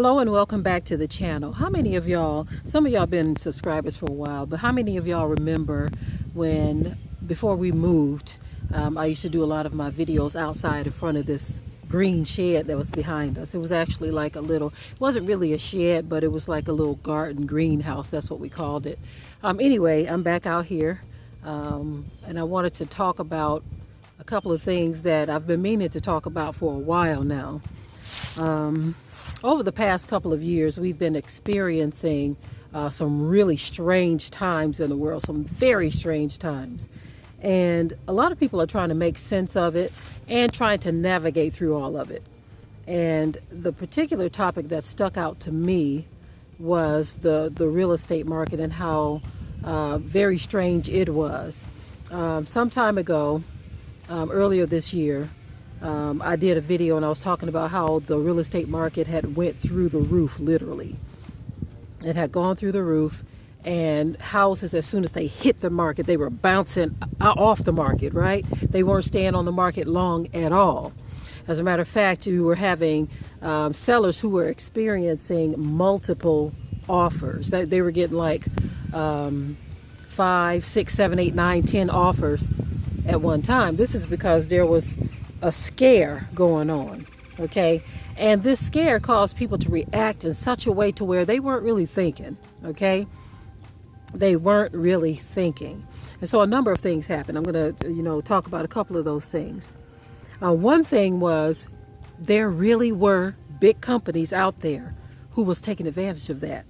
Hello and welcome back to the channel. How many of y'all, some of y'all been subscribers for a while, but how many of y'all remember when, before we moved, I used to do a lot of my videos outside in front of this green shed that was behind us. It was actually like a little, it wasn't really a shed, but it was like a little garden greenhouse. That's what we called it. Anyway, I'm back out here and I wanted to talk about a couple of things that I've been meaning to talk about for a while now. Over the past couple of years, we've been experiencing some really strange times in the world, some very strange times. And a lot of people are trying to make sense of it and trying to navigate through all of it. And the particular topic that stuck out to me was the real estate market and how very strange it was. Some time ago, earlier this year, I did a video and I was talking about how the real estate market had went through the roof, literally. It had gone through the roof, and houses, as soon as they hit the market, they were bouncing off the market, right? They weren't staying on the market long at all. As a matter of fact, you were having sellers who were experiencing multiple offers. They were getting like 5, 6, 7, 8, 9, 10 offers at one time. This is because there was a scare going on, okay? And this scare caused people to react in such a way to where they weren't really thinking, okay? They weren't really thinking. And so a number of things happened. I'm going to, talk about a couple of those things. One thing was there really were big companies out there who was taking advantage of that.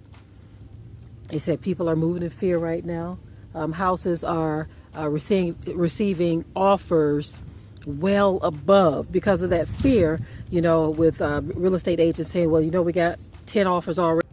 They said people are moving in fear right now. Houses are receiving offers well above because of that fear, with real estate agents saying, well, we got 10 offers already.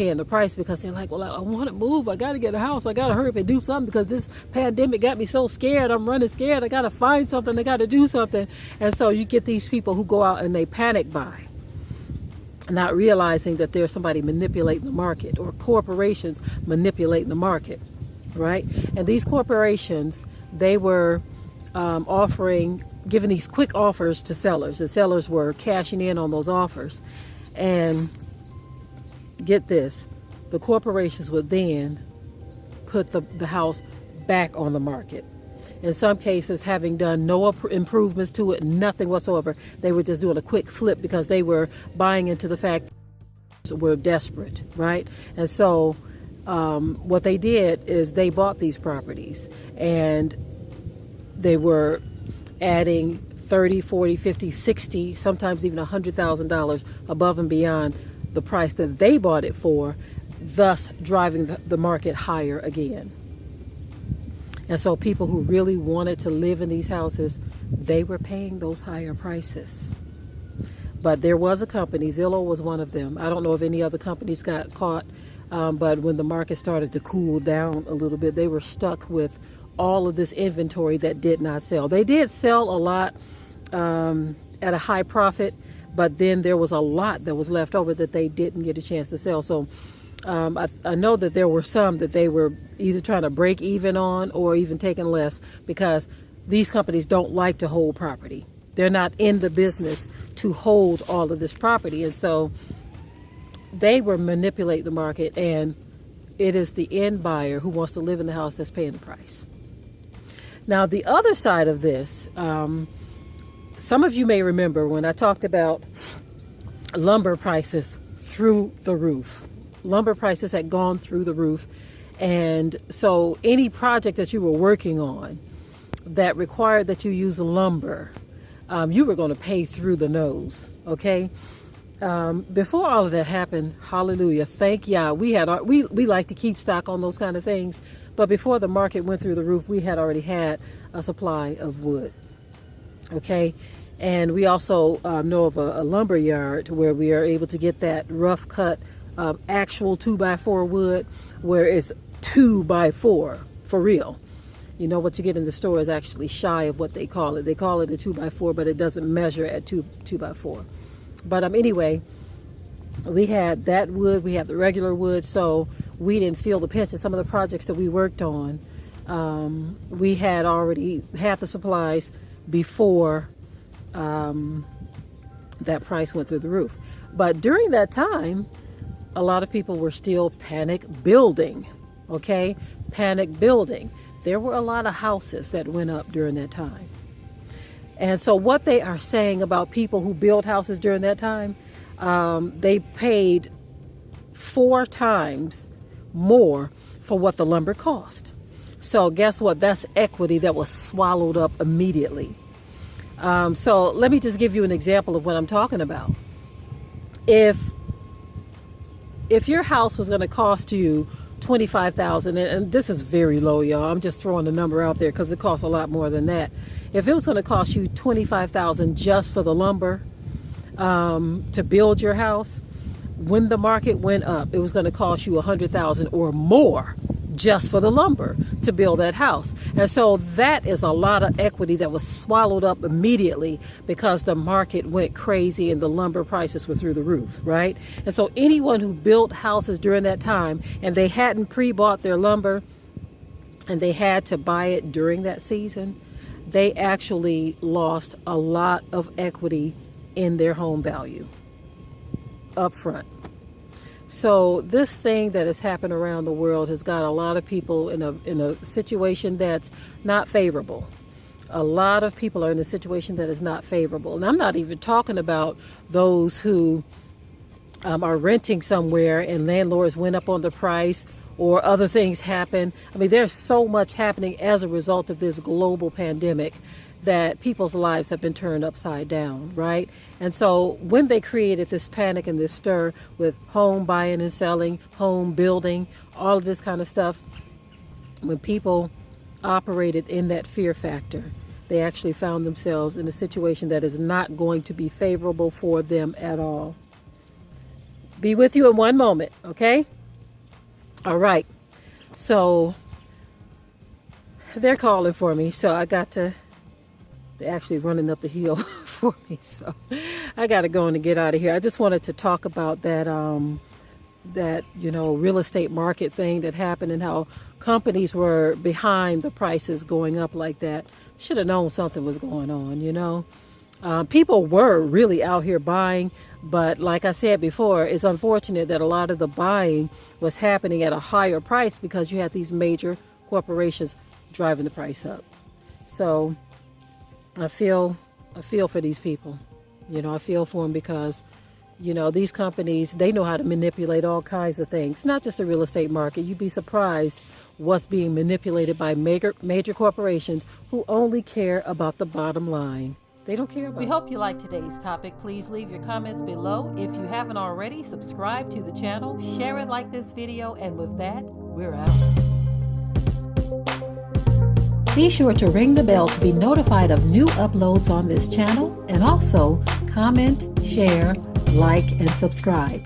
And the price because they're like, well, I want to move. I got to get a house. I got to hurry up and do something because this pandemic got me so scared. I'm running scared. I got to find something. I got to do something. And so you get these people who go out and they panic buy, not realizing that there's somebody manipulating the market or corporations manipulating the market, right? And these corporations, they were giving these quick offers to sellers. The sellers were cashing in on those offers. And get this, the corporations would then put the house back on the market. In some cases, having done no improvements to it, nothing whatsoever, they were just doing a quick flip because they were buying into the fact that we're desperate, right? And so what they did is they bought these properties and they were adding 30, 40, 50, 60, sometimes even $100,000 above and beyond the price that they bought it for, thus driving the market higher again. And so people who really wanted to live in these houses, they were paying those higher prices. But there was a company, Zillow was one of them. I don't know if any other companies got caught But when the market started to cool down a little bit, they were stuck with all of this inventory that did not sell. They did sell a lot at a high profit, but then there was a lot that was left over that they didn't get a chance to sell. So I know that there were some that they were either trying to break even on or even taking less, because these companies don't like to hold property. They're not in the business to hold all of this property. And so they will manipulate the market, and it is the end buyer who wants to live in the house that's paying the price. Now, the other side of this, some of you may remember when I talked about lumber prices through the roof. Lumber prices had gone through the roof. And so any project that you were working on that required that you use lumber, you were going to pay through the nose, okay? Before all of that happened, hallelujah, thank Yah, we like to keep stock on those kind of things. But before the market went through the roof, we had already had a supply of wood, okay? And we also know of a lumber yard where we are able to get that rough cut actual 2x4 wood, where it's 2x4 for real. You know, what you get in the store is actually shy of what they call it. They call it a 2x4, but it doesn't measure at 2x4. But anyway, we had that wood, we had the regular wood, so we didn't feel the pinch. And some of the projects that we worked on, we had already had the supplies before that price went through the roof. But during that time, a lot of people were still panic building, okay? Panic building. There were a lot of houses that went up during that time. And so what they are saying about people who build houses during that time, they paid 4 times more for what the lumber cost. So guess what? That's equity that was swallowed up immediately. So let me just give you an example of what I'm talking about. If your house was going to cost you $25,000, and this is very low, y'all. I'm just throwing the number out there because it costs a lot more than that. If it was going to cost you $25,000 just for the lumber to build your house, when the market went up, it was going to cost you $100,000 or more just for the lumber to build that house. And so that is a lot of equity that was swallowed up immediately because the market went crazy and the lumber prices were through the roof, right? And so anyone who built houses during that time and they hadn't pre-bought their lumber and they had to buy it during that season, they actually lost a lot of equity in their home value up front. So this thing that has happened around the world has got a lot of people in a situation that's not favorable. A lot of people are in a situation that is not favorable. And I'm not even talking about those who are renting somewhere and landlords went up on the price or other things happen. I mean, there's so much happening as a result of this global pandemic that people's lives have been turned upside down, right? And so when they created this panic and this stir with home buying and selling, home building, all of this kind of stuff, when people operated in that fear factor, they actually found themselves in a situation that is not going to be favorable for them at all. Be with you in one moment, okay? All right. So they're calling for me, so I got to... They're actually running up the hill for me, so I got to go and get out of here. I just wanted to talk about that, real estate market thing that happened and how companies were behind the prices going up like that. Should have known something was going on, you know. People were really out here buying, but like I said before, it's unfortunate that a lot of the buying was happening at a higher price because you had these major corporations driving the price up. So I feel for these people. You know, I feel for them because, you know, these companies, they know how to manipulate all kinds of things, not just the real estate market. You'd be surprised what's being manipulated by major corporations who only care about the bottom line. They don't care about it. We hope you like today's topic. Please leave your comments below. If you haven't already, subscribe to the channel, share it like this video, and with that, we're out. Be sure to ring the bell to be notified of new uploads on this channel, and also comment, share, like, and subscribe.